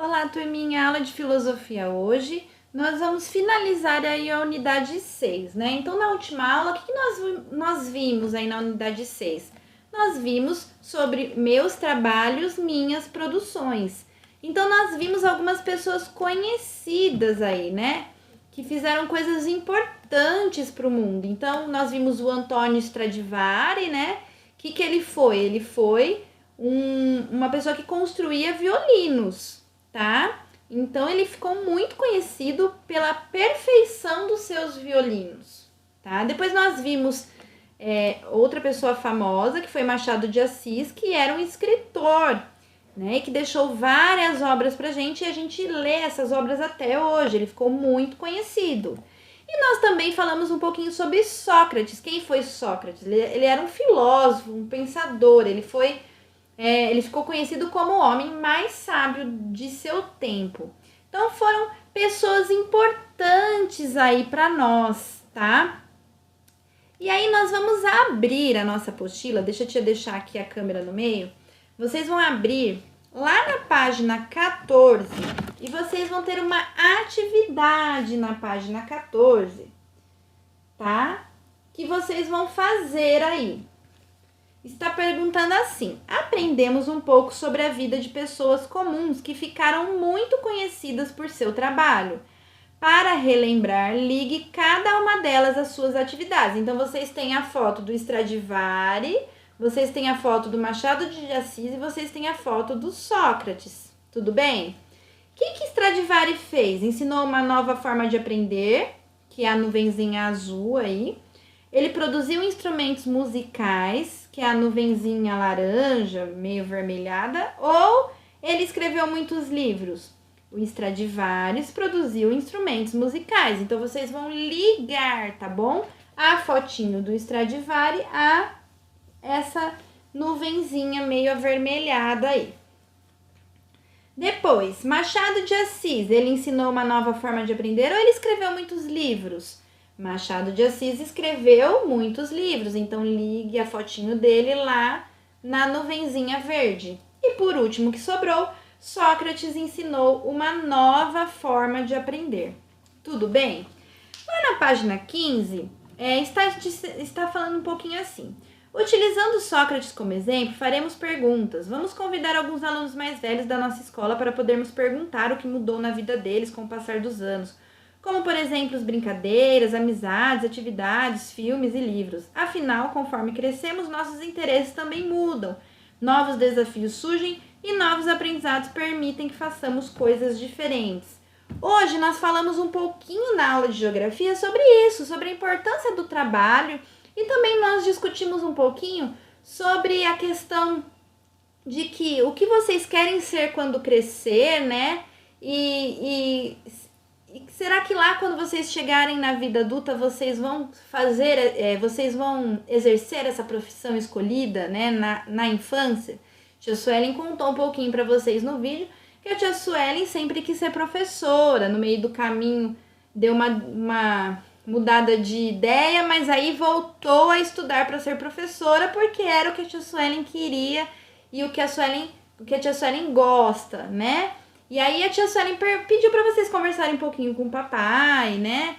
Olá, turminha, aula de filosofia hoje. Nós vamos finalizar aí a unidade 6, né? Então, na última aula, o que nós vimos aí na unidade 6? Nós vimos sobre meus trabalhos, minhas produções. Então, nós vimos algumas pessoas conhecidas aí, né? Que fizeram coisas importantes para o mundo. Então, nós vimos o Antônio Stradivari, né? O que ele foi? Ele foi uma pessoa que construía violinos, tá? Então ele ficou muito conhecido pela perfeição dos seus violinos, tá? Depois nós vimos outra pessoa famosa, que foi Machado de Assis, que era um escritor, né? E que deixou várias obras pra gente e a gente lê essas obras até hoje. Ele ficou muito conhecido. E nós também falamos um pouquinho sobre Sócrates. Quem foi Sócrates? Ele era um filósofo, um pensador, ele ficou conhecido como o homem mais sábio de seu tempo. Então foram pessoas importantes aí para nós, tá? E aí nós vamos abrir a nossa apostila. Deixa eu deixar aqui a câmera no meio. Vocês vão abrir lá na página 14 e vocês vão ter uma atividade na página 14, tá? Que vocês vão fazer aí. Está perguntando assim: aprendemos um pouco sobre a vida de pessoas comuns que ficaram muito conhecidas por seu trabalho. Para relembrar, ligue cada uma delas às suas atividades. Então, vocês têm a foto do Stradivari, vocês têm a foto do Machado de Assis e vocês têm a foto do Sócrates. Tudo bem? O que Stradivari fez? Ensinou uma nova forma de aprender, que é a nuvenzinha azul aí. Ele produziu instrumentos musicais, que é a nuvenzinha laranja, meio vermelhada, ou ele escreveu muitos livros? O Stradivarius produziu instrumentos musicais. Então, vocês vão ligar, tá bom? A fotinho do Stradivari a essa nuvenzinha meio avermelhada aí. Depois, Machado de Assis, ele ensinou uma nova forma de aprender ou ele escreveu muitos livros? Machado de Assis escreveu muitos livros, então ligue a fotinho dele lá na nuvenzinha verde. E por último que sobrou, Sócrates ensinou uma nova forma de aprender. Tudo bem? Lá na página 15, está falando um pouquinho assim. Utilizando Sócrates como exemplo, faremos perguntas. Vamos convidar alguns alunos mais velhos da nossa escola para podermos perguntar o que mudou na vida deles com o passar dos anos. Como, por exemplo, as brincadeiras, amizades, atividades, filmes e livros. Afinal, conforme crescemos, nossos interesses também mudam. Novos desafios surgem e novos aprendizados permitem que façamos coisas diferentes. Hoje nós falamos um pouquinho na aula de geografia sobre isso, sobre a importância do trabalho e também nós discutimos um pouquinho sobre a questão de que o que vocês querem ser quando crescer, né? E será que lá quando vocês chegarem na vida adulta vocês vão vocês vão exercer essa profissão escolhida, né, na infância? Tia Suelen contou um pouquinho para vocês no vídeo que a tia Suelen sempre quis ser professora, no meio do caminho deu uma mudada de ideia, mas aí voltou a estudar para ser professora porque era o que a tia Suelen queria e o que a tia Suelen gosta, né? E aí a tia Suelen pediu para vocês conversarem um pouquinho com o papai, né?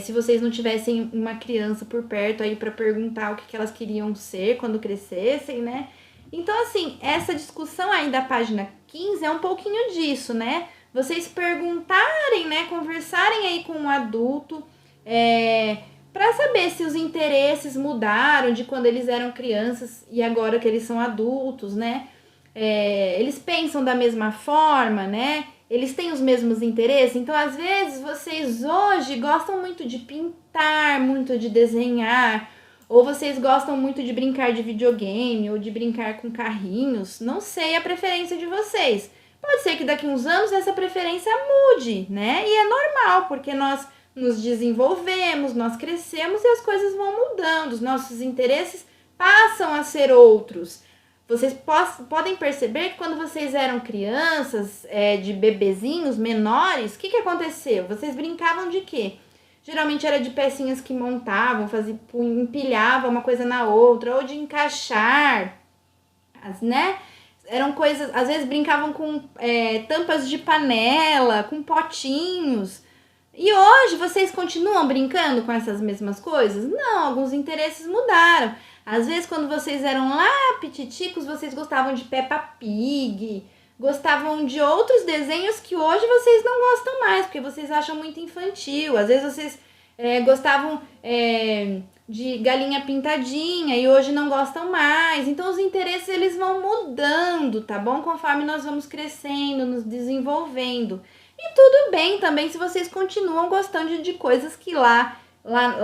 Se vocês não tivessem uma criança por perto aí para perguntar o que elas queriam ser quando crescessem, né? Então, assim, essa discussão aí da página 15 é um pouquinho disso, né? Vocês perguntarem, né? Conversarem aí com um adulto para saber se os interesses mudaram de quando eles eram crianças e agora que eles são adultos, né? Eles pensam da mesma forma, né? Eles têm os mesmos interesses. Então, às vezes, vocês hoje gostam muito de pintar, muito de desenhar, ou vocês gostam muito de brincar de videogame, ou de brincar com carrinhos. Não sei a preferência de vocês. Pode ser que daqui a uns anos essa preferência mude, né? E é normal, porque nós nos desenvolvemos, nós crescemos e as coisas vão mudando. Os nossos interesses passam a ser outros. Vocês podem perceber que quando vocês eram crianças, de bebezinhos menores, o que aconteceu? Vocês brincavam de quê? Geralmente era de pecinhas que montavam, empilhavam uma coisa na outra, ou de encaixar, né? eram coisas, às vezes brincavam com tampas de panela, com potinhos. E hoje vocês continuam brincando com essas mesmas coisas? Não, alguns interesses mudaram. Às vezes, quando vocês eram lá pititicos, vocês gostavam de Peppa Pig, gostavam de outros desenhos que hoje vocês não gostam mais, porque vocês acham muito infantil. Às vezes vocês gostavam de Galinha Pintadinha e hoje não gostam mais. Então os interesses eles vão mudando, tá bom? Conforme nós vamos crescendo, nos desenvolvendo. E tudo bem também se vocês continuam gostando de coisas que lá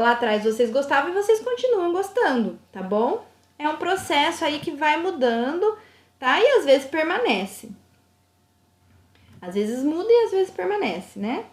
atrás vocês gostavam e vocês continuam gostando, tá bom? É um processo aí que vai mudando, tá? E às vezes permanece. Às vezes muda e às vezes permanece, né?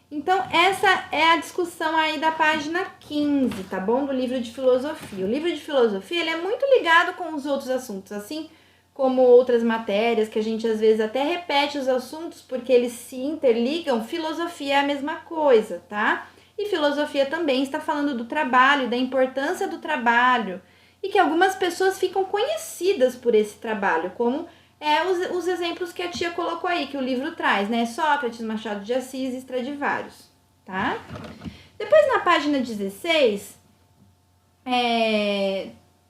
Então, essa é a discussão aí da página 15, tá bom? Do livro de filosofia. O livro de filosofia, ele é muito ligado com os outros assuntos, assim como outras matérias, que a gente às vezes até repete os assuntos porque eles se interligam. Filosofia é a mesma coisa, tá? E filosofia também está falando do trabalho, da importância do trabalho, e que algumas pessoas ficam conhecidas por esse trabalho, como os exemplos que a tia colocou aí, que o livro traz, né? Sócrates, Machado de Assis e Stradivarius, tá? Depois, na página 16,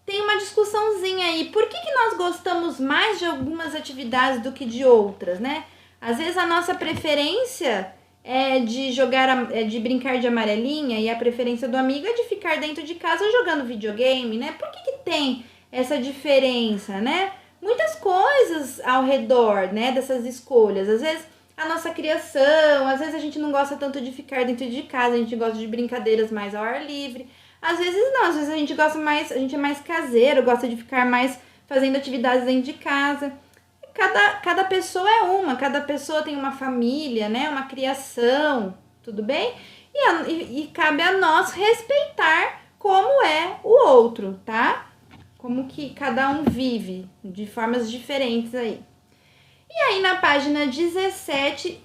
tem uma discussãozinha aí. Por que nós gostamos mais de algumas atividades do que de outras, né? Às vezes a nossa preferência é de brincar de amarelinha e a preferência do amigo é de ficar dentro de casa jogando videogame, né? Por que tem essa diferença, né? Muitas coisas ao redor, né, dessas escolhas. Às vezes a nossa criação, às vezes a gente não gosta tanto de ficar dentro de casa, a gente gosta de brincadeiras mais ao ar livre. Às vezes não, às vezes a gente é mais caseiro, gosta de ficar mais fazendo atividades dentro de casa. Cada pessoa é cada pessoa tem uma família, né, uma criação, tudo bem? E cabe a nós respeitar como é o outro, tá? Como que cada um vive de formas diferentes aí. E aí na página 17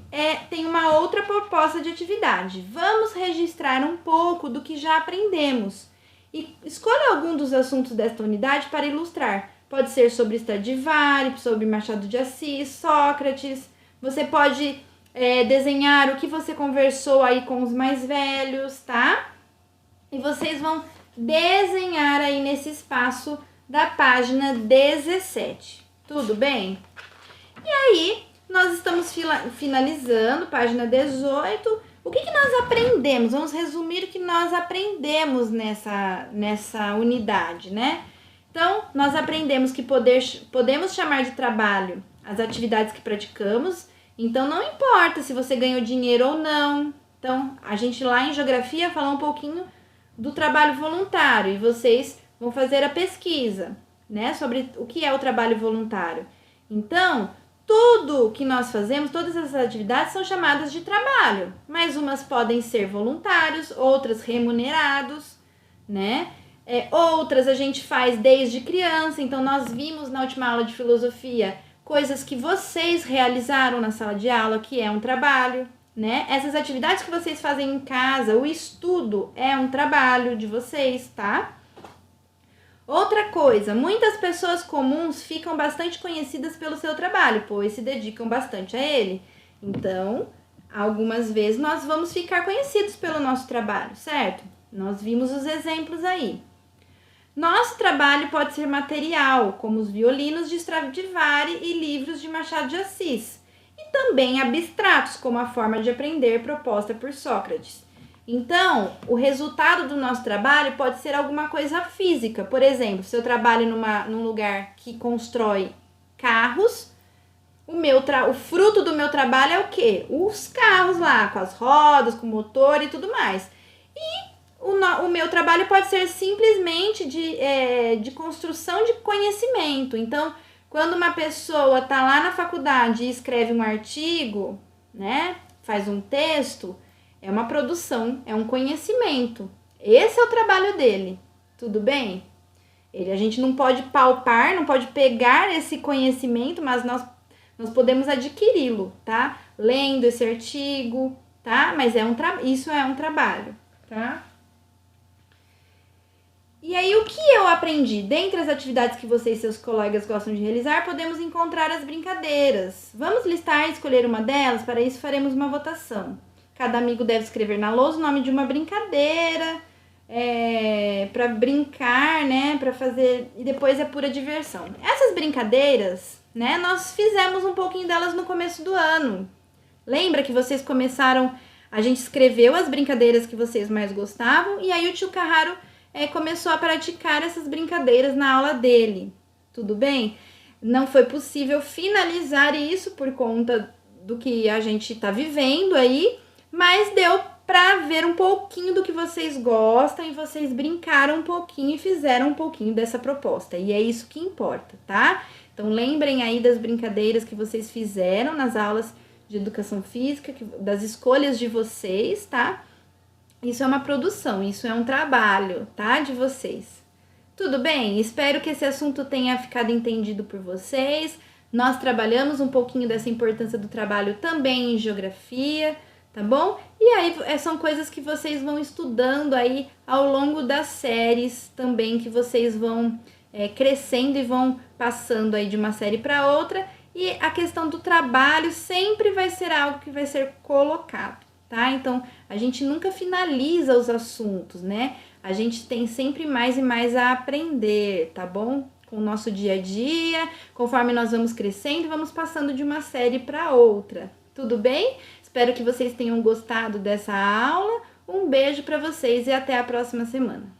tem uma outra proposta de atividade. Vamos registrar um pouco do que já aprendemos. E escolha algum dos assuntos desta unidade para ilustrar. Pode ser sobre Stradivarius, sobre Machado de Assis, Sócrates. Você pode desenhar o que você conversou aí com os mais velhos, tá? E vocês vão desenhar aí nesse espaço da página 17. Tudo bem? E aí, nós estamos finalizando, página 18. O que nós aprendemos? Vamos resumir o que nós aprendemos nessa unidade, né? Então, nós aprendemos que podemos chamar de trabalho as atividades que praticamos. Então, não importa se você ganhou dinheiro ou não. Então, a gente lá em Geografia falou um pouquinho do trabalho voluntário e vocês vão fazer a pesquisa, né, sobre o que é o trabalho voluntário. Então, tudo que nós fazemos, todas essas atividades são chamadas de trabalho, mas umas podem ser voluntários, outras remunerados, né? Outras a gente faz desde criança. Então, nós vimos na última aula de filosofia coisas que vocês realizaram na sala de aula, que é um trabalho, né? Essas atividades que vocês fazem em casa, o estudo é um trabalho de vocês, tá? Outra coisa, muitas pessoas comuns ficam bastante conhecidas pelo seu trabalho, pois se dedicam bastante a ele. Então, algumas vezes nós vamos ficar conhecidos pelo nosso trabalho, certo? Nós vimos os exemplos aí. Nosso trabalho pode ser material, como os violinos de Stradivari e livros de Machado de Assis, e também abstratos, como a forma de aprender proposta por Sócrates. Então, o resultado do nosso trabalho pode ser alguma coisa física. Por exemplo, se eu trabalho num lugar que constrói carros, o fruto do meu trabalho é o quê? Os carros lá, com as rodas, com o motor e tudo mais. E o meu trabalho pode ser simplesmente de construção de conhecimento. Então, quando uma pessoa está lá na faculdade e escreve um artigo, né, faz um texto, é uma produção, é um conhecimento. Esse é o trabalho dele, tudo bem? A gente não pode palpar, não pode pegar esse conhecimento, mas nós podemos adquiri-lo, tá? Lendo esse artigo, tá? Mas isso é um trabalho, tá? E aí, o que eu aprendi? Dentre as atividades que você e seus colegas gostam de realizar, podemos encontrar as brincadeiras. Vamos listar e escolher uma delas? Para isso, faremos uma votação. Cada amigo deve escrever na lousa o nome de uma brincadeira, para brincar, né? Para fazer. E depois é pura diversão. Essas brincadeiras, né? Nós fizemos um pouquinho delas no começo do ano. Lembra que vocês começaram... A gente escreveu as brincadeiras que vocês mais gostavam e aí o tio Carraro começou a praticar essas brincadeiras na aula dele. Tudo bem? Não foi possível finalizar isso por conta do que a gente está vivendo aí, mas deu para ver um pouquinho do que vocês gostam e vocês brincaram um pouquinho e fizeram um pouquinho dessa proposta. E é isso que importa, tá? Então lembrem aí das brincadeiras que vocês fizeram nas aulas de educação física, das escolhas de vocês, tá? Isso é uma produção, isso é um trabalho, tá? De vocês. Tudo bem? Espero que esse assunto tenha ficado entendido por vocês. Nós trabalhamos um pouquinho dessa importância do trabalho também em geografia, tá bom? E aí são coisas que vocês vão estudando aí ao longo das séries também, que vocês vão crescendo e vão passando aí de uma série para outra. E a questão do trabalho sempre vai ser algo que vai ser colocado, tá? Então, a gente nunca finaliza os assuntos, né? A gente tem sempre mais e mais a aprender, tá bom? Com o nosso dia a dia, conforme nós vamos crescendo, vamos passando de uma série para outra. Tudo bem? Espero que vocês tenham gostado dessa aula. Um beijo para vocês e até a próxima semana.